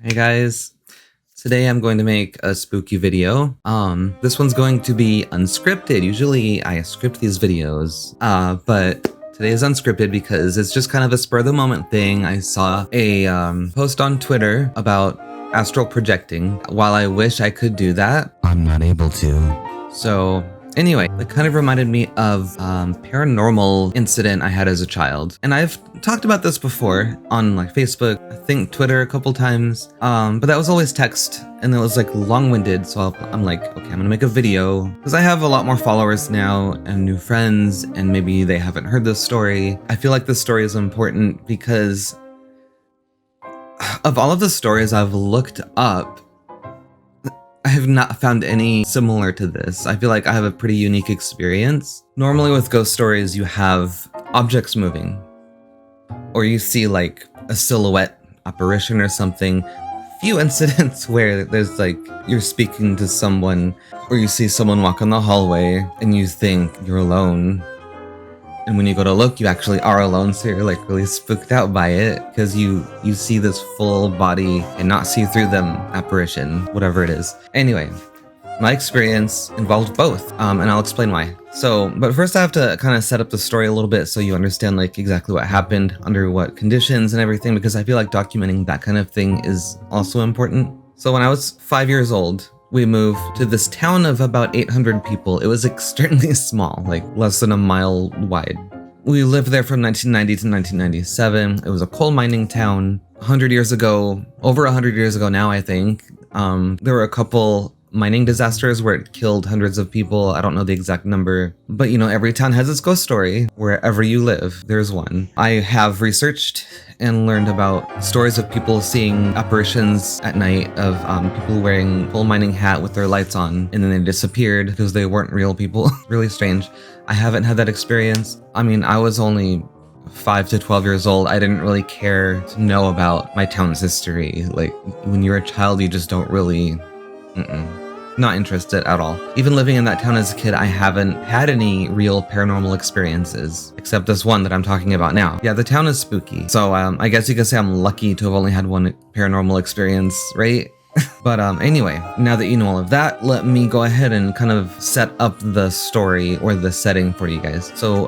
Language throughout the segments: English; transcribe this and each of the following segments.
Hey guys, today I'm going to make a spooky video. This one's going to be unscripted. Usually I script these videos, but today is unscripted because it's just kind of a spur of the moment thing. I saw a post on Twitter about astral projecting. While I wish I could do that, I'm not able to. So anyway, it kind of reminded me of paranormal incident I had as a child. And I've talked about this before on like Facebook, I think Twitter a couple times. But that was always text and it was like long-winded. So I'm like, okay, I'm gonna make a video because I have a lot more followers now and new friends and maybe they haven't heard this story. I feel like this story is important because of all of the stories I've looked up, I have not found any similar to this. I feel like I have a pretty unique experience. Normally with ghost stories, you have objects moving, or you see like a silhouette apparition or something. Few incidents where there's like, you're speaking to someone, or you see someone walk in the hallway and you think you're alone. And when you go to look, you actually are alone, so you're like really spooked out by it because you see this full body and not see through them apparition, whatever it is. Anyway, my experience involved both, and I'll explain why. So, but first I have to kind of set up the story a little bit so you understand like exactly what happened, under what conditions and everything, because I feel like documenting that kind of thing is also important. So when I was 5 years old, we moved to this town of about 800 people. It was extremely small, like less than a mile wide. We lived there from 1990 to 1997. It was a coal mining town. 100 years ago, over 100 years ago now, I think, there were a couple mining disasters where it killed hundreds of people. I don't know the exact number, but you know, every town has its ghost story. Wherever you live, there's one. I have researched and learned about stories of people seeing apparitions at night, of people wearing full mining hat with their lights on, and then they disappeared because they weren't real people. Really strange. I haven't had that experience. I mean, I was only 5 to 12 years old. I didn't really care to know about my town's history. Like, when you're a child, you just don't really... Not interested at all. Even living in that town as a kid, I haven't had any real paranormal experiences, except this one that I'm talking about now. Yeah, the town is spooky. So I guess you could say I'm lucky to have only had one paranormal experience, right? But anyway, now that you know all of that, let me go ahead and kind of set up the story or the setting for you guys. So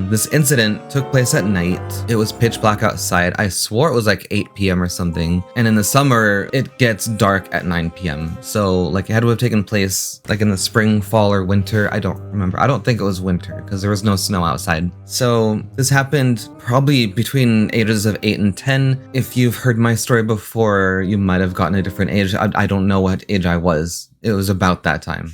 this incident took place at night. It was pitch black outside. I swore it was like 8 p.m. or something. And in the summer, it gets dark at 9 p.m. So like it had to have taken place like in the spring, fall, or winter. I don't remember. I don't think it was winter because there was no snow outside. So this happened probably between ages of 8 and 10. If you've heard my story before, you might have gotten a different age. I don't know what age I was. It was about that time.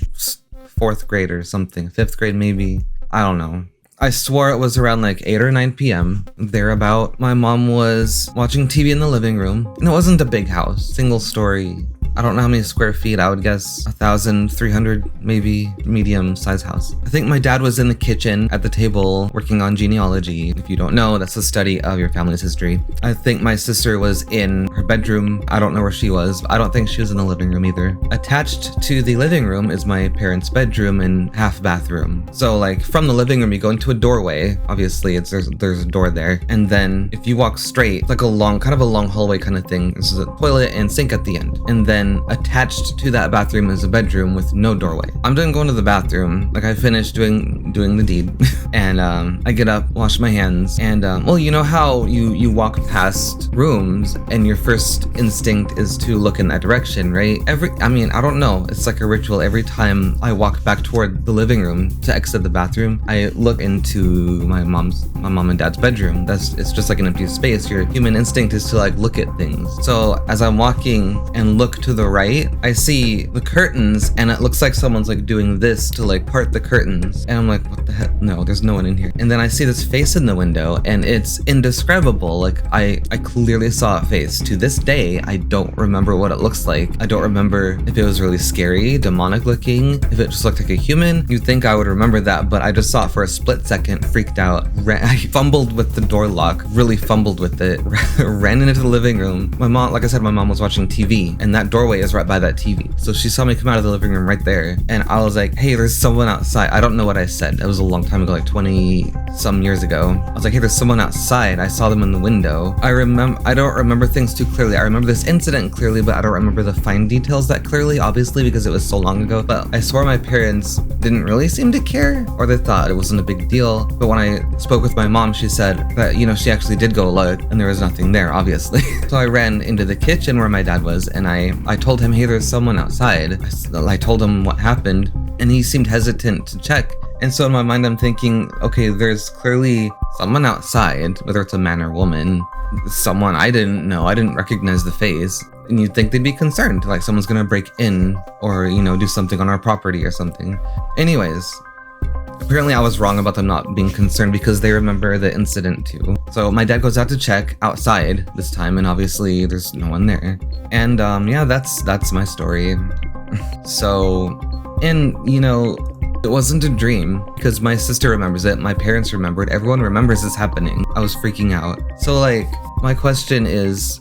4th grade or something. 5th grade maybe. I don't know. I swore it was around like 8 or 9 p.m. Thereabout. My mom was watching TV in the living room. And it wasn't a big house. Single story. I don't know how many square feet. I would guess 1,300, maybe, medium size house. I think my dad was in the kitchen at the table working on genealogy. If you don't know, that's the study of your family's history. I think my sister was in her bedroom. I don't know where she was. I don't think she was in the living room either. Attached to the living room is my parents' bedroom and half bathroom. So like from the living room, you go into a doorway. Obviously, there's a door there. And then if you walk straight, like kind of a long hallway kind of thing. This is a toilet and sink at the end. And then attached to that bathroom is a bedroom with no doorway. I'm done going to the bathroom. Like I finished doing the deed and I get up, wash my hands, and well, you know how you walk past rooms and your first instinct is to look in that direction, right? I mean, I don't know. It's like a ritual. Every time I walk back toward the living room to exit the bathroom, I look into my mom and dad's bedroom. It's just like an empty space. Your human instinct is to like look at things. So as I'm walking and look to the right, I see the curtains and it looks like someone's like doing this to like part the curtains. And I'm like, what the heck? No, there's no one in here. And then I see this face in the window and it's indescribable. Like I clearly saw a face. To this day, I don't remember what it looks like. I don't remember if it was really scary, demonic looking, if it just looked like a human. You'd think I would remember that, but I just saw it for a split second, freaked out. I fumbled with the door lock, really fumbled with it, ran into the living room. My mom, like I said, my mom was watching TV and that door doorway is right by that TV. So she saw me come out of the living room right there. And I was like, hey, there's someone outside. I don't know what I said. It was a long time ago, like 20 some years ago. I was like, hey, there's someone outside. I saw them in the window. I don't remember things too clearly. I remember this incident clearly, but I don't remember the fine details that clearly, obviously, because it was so long ago. But I swore my parents didn't really seem to care, or they thought it wasn't a big deal. But when I spoke with my mom, she said that, you know, she actually did go look and there was nothing there, obviously. So I ran into the kitchen where my dad was, and I told him, hey, there's someone outside. I told him what happened, and he seemed hesitant to check. And so in my mind, I'm thinking, okay, there's clearly someone outside, whether it's a man or woman, someone I didn't know, I didn't recognize the face. And you'd think they'd be concerned, like someone's gonna break in or, you know, do something on our property or something. Anyways, apparently I was wrong about them not being concerned because they remember the incident too. So my dad goes out to check outside this time, and obviously there's no one there. And yeah, that's my story. So, and you know, it wasn't a dream because my sister remembers it, my parents remembered, everyone remembers this happening. I was freaking out. So like, my question is,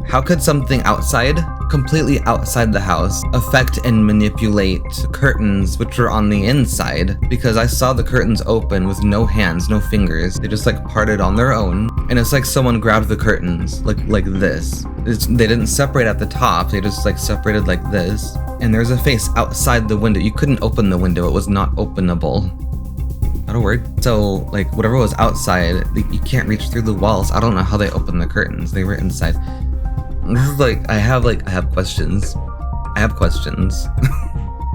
how could something outside, completely outside the house, affect and manipulate curtains which were on the inside? Because I saw the curtains open with no hands, no fingers. They just like parted on their own. And it's like someone grabbed the curtains like this. They didn't separate at the top. They just like separated like this. And there's a face outside the window. You couldn't open the window. It was not openable. Not a word. So like whatever was outside, you can't reach through the walls. I don't know how they opened the curtains. They were inside. This is like, I have questions. I have questions.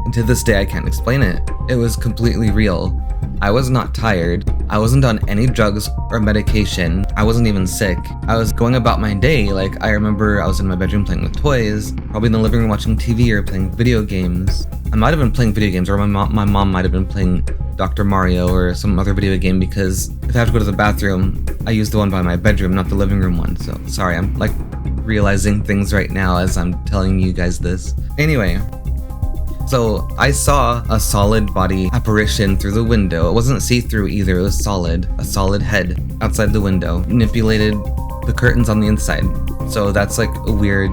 And to this day, I can't explain it. It was completely real. I was not tired. I wasn't on any drugs or medication. I wasn't even sick. I was going about my day. Like, I remember I was in my bedroom playing with toys, probably in the living room watching TV or playing video games. I might have been playing video games, or my mom might have been playing Dr. Mario or some other video game, because if I have to go to the bathroom, I use the one by my bedroom, not the living room one. So sorry, I'm like realizing things right now as I'm telling you guys this. Anyway, so I saw a solid body apparition through the window. It wasn't see-through either, it was solid. A solid head outside the window, manipulated the curtains on the inside. So that's like a weird...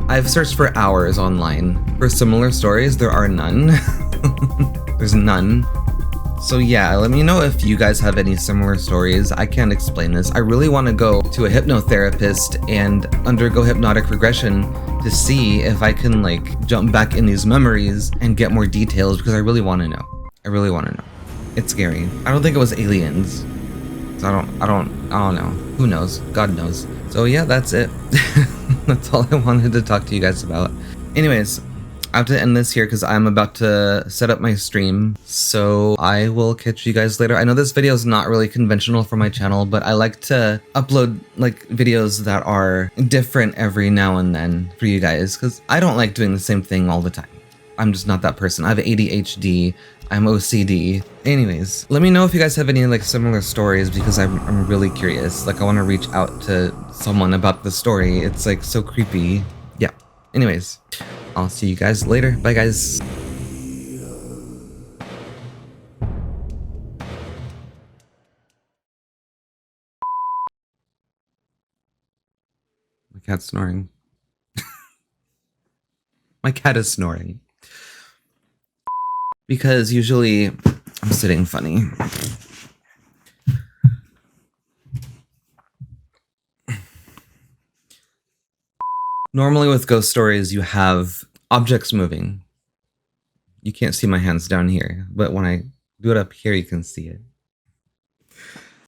I've searched for hours online for similar stories. There are none. There's none. So yeah, let me know if you guys have any similar stories. I can't explain this. I really want to go to a hypnotherapist and undergo hypnotic regression to see if I can like jump back in these memories and get more details, because I really want to know. I really want to know. It's scary. I don't think it was aliens. So I don't know. Who knows? God knows. So yeah, that's it. That's all I wanted to talk to you guys about. Anyways, I have to end this here because I'm about to set up my stream, so I will catch you guys later. I know this video is not really conventional for my channel, but I like to upload like videos that are different every now and then for you guys, because I don't like doing the same thing all the time. I'm just not that person. I have ADHD, I'm OCD. Anyways, let me know if you guys have any like similar stories, because I'm really curious. Like, I want to reach out to someone about the story. It's like so creepy. Yeah. Anyways, I'll see you guys later. Bye, guys. My cat's snoring. My cat is snoring. Because usually I'm sitting funny. Normally with ghost stories, you have objects moving. You can't see my hands down here, but when I do it up here, you can see it.